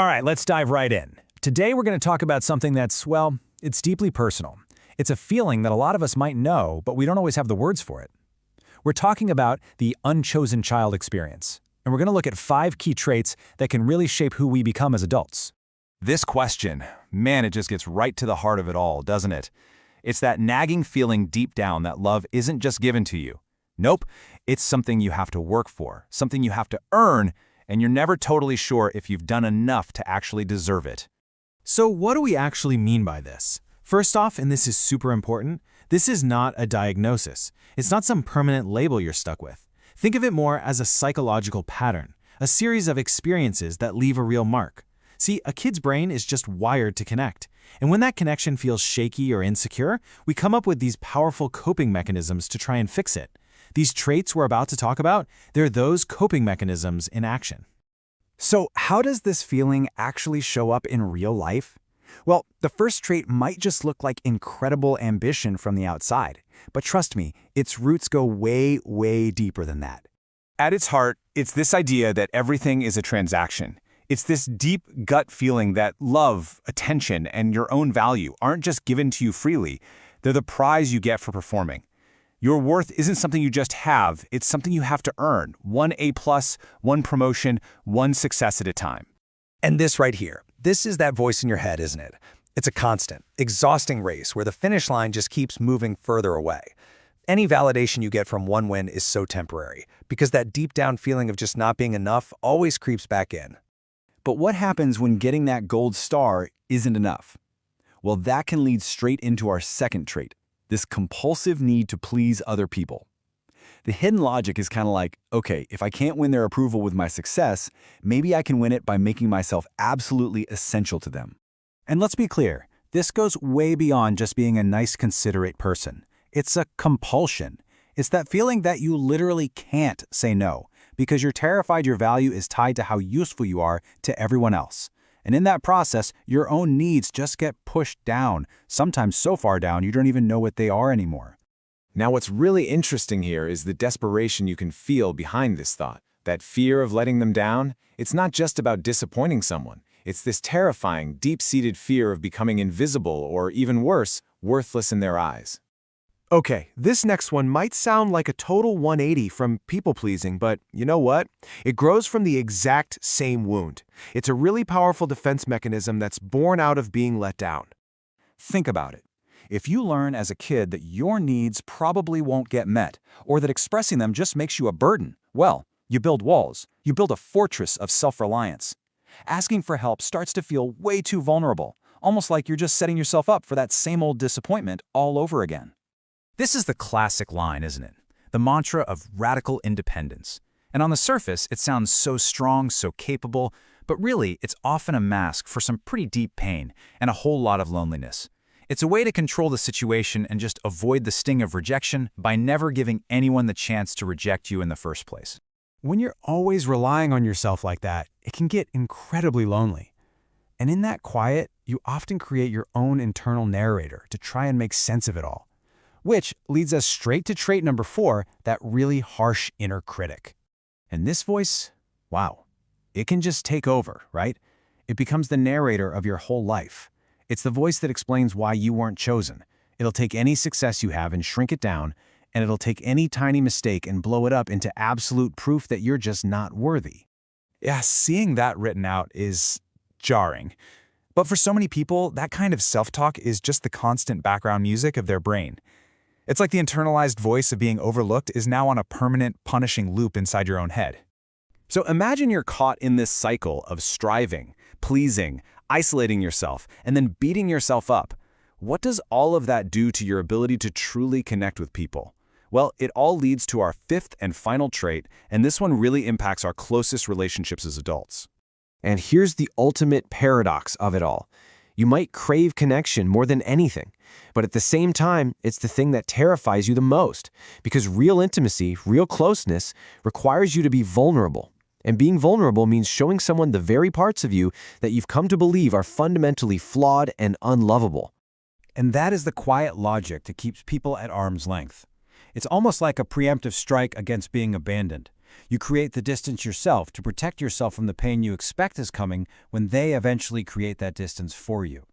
All right, let's dive right in. Today we're going to talk about something that's, well, it's deeply personal. It's a feeling that a lot of us might know, but we don't always have the words for it. We're talking about the unchosen child experience, and we're going to look at 5 key traits that can really shape who we become as adults. This question, man, it just gets right to the heart of it all, doesn't it? It's that nagging feeling deep down that love isn't just given to you. Nope, it's something you have to work for, something you have to earn, and you're never totally sure if you've done enough to actually deserve it. So what do we actually mean by this? First off, and this is super important, this is not a diagnosis. It's not some permanent label you're stuck with. Think of it more as a psychological pattern, a series of experiences that leave a real mark. See, a kid's brain is just wired to connect. And when that connection feels shaky or insecure, we come up with these powerful coping mechanisms to try and fix it. These traits we're about to talk about, they're those coping mechanisms in action. So how does this feeling actually show up in real life? Well, the first trait might just look like incredible ambition from the outside. But trust me, its roots go way, way deeper than that. At its heart, it's this idea that everything is a transaction. It's this deep gut feeling that love, attention, and your own value aren't just given to you freely. They're the prize you get for performing. Your worth isn't something you just have, it's something you have to earn. 1 A+, 1 promotion, 1 success at a time. And this right here, this is that voice in your head, isn't it? It's a constant, exhausting race where the finish line just keeps moving further away. Any validation you get from one win is so temporary, because that deep down feeling of just not being enough always creeps back in. But what happens when getting that gold star isn't enough? Well, that can lead straight into our second trait, this compulsive need to please other people. The hidden logic is kind of like, okay, if I can't win their approval with my success, maybe I can win it by making myself absolutely essential to them. And let's be clear, this goes way beyond just being a nice, considerate person. It's a compulsion. It's that feeling that you literally can't say no, because you're terrified your value is tied to how useful you are to everyone else. And in that process, your own needs just get pushed down, sometimes so far down you don't even know what they are anymore. Now, what's really interesting here is the desperation you can feel behind this thought. That fear of letting them down, it's not just about disappointing someone. It's this terrifying, deep-seated fear of becoming invisible or, even worse, worthless in their eyes. Okay, this next one might sound like a total 180 from people-pleasing, but you know what? It grows from the exact same wound. It's a really powerful defense mechanism that's born out of being let down. Think about it. If you learn as a kid that your needs probably won't get met, or that expressing them just makes you a burden, well, you build walls. You build a fortress of self-reliance. Asking for help starts to feel way too vulnerable, almost like you're just setting yourself up for that same old disappointment all over again. This is the classic line, isn't it? The mantra of radical independence. And on the surface, it sounds so strong, so capable, but really, it's often a mask for some pretty deep pain and a whole lot of loneliness. It's a way to control the situation and just avoid the sting of rejection by never giving anyone the chance to reject you in the first place. When you're always relying on yourself like that, it can get incredibly lonely. And in that quiet, you often create your own internal narrator to try and make sense of it all. Which leads us straight to trait number 4, that really harsh inner critic. And this voice, wow, it can just take over, right? It becomes the narrator of your whole life. It's the voice that explains why you weren't chosen. It'll take any success you have and shrink it down, and it'll take any tiny mistake and blow it up into absolute proof that you're just not worthy. Yeah, seeing that written out is jarring. But for so many people, that kind of self-talk is just the constant background music of their brain. It's like the internalized voice of being overlooked is now on a permanent, punishing loop inside your own head. So imagine you're caught in this cycle of striving, pleasing, isolating yourself, and then beating yourself up. What does all of that do to your ability to truly connect with people? Well, it all leads to our 5th and final trait, and this one really impacts our closest relationships as adults. And here's the ultimate paradox of it all. You might crave connection more than anything, but at the same time, it's the thing that terrifies you the most, because real intimacy, real closeness, requires you to be vulnerable. And being vulnerable means showing someone the very parts of you that you've come to believe are fundamentally flawed and unlovable. And that is the quiet logic that keeps people at arm's length. It's almost like a preemptive strike against being abandoned. You create the distance yourself to protect yourself from the pain you expect is coming when they eventually create that distance for you.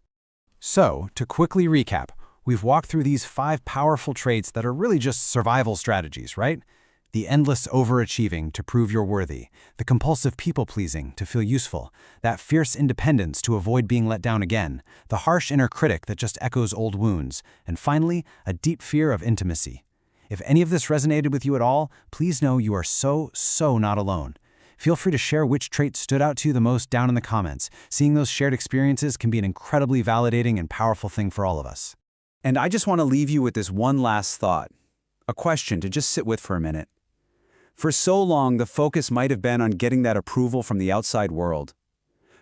So, to quickly recap, we've walked through these 5 powerful traits that are really just survival strategies, right? The endless overachieving to prove you're worthy, the compulsive people-pleasing to feel useful, that fierce independence to avoid being let down again, the harsh inner critic that just echoes old wounds, and finally, a deep fear of intimacy. If any of this resonated with you at all, please know you are so not alone. Feel free to share which trait stood out to you the most down in the comments. Seeing those shared experiences can be an incredibly validating and powerful thing for all of us. And I just want to leave you with this one last thought, a question to just sit with for a minute. For so long, the focus might have been on getting that approval from the outside world.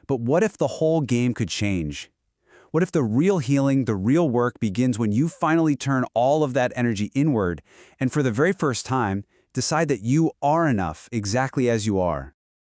But what if the whole game could change? What if the real healing, the real work begins when you finally turn all of that energy inward and for the very first time, decide that you are enough exactly as you are?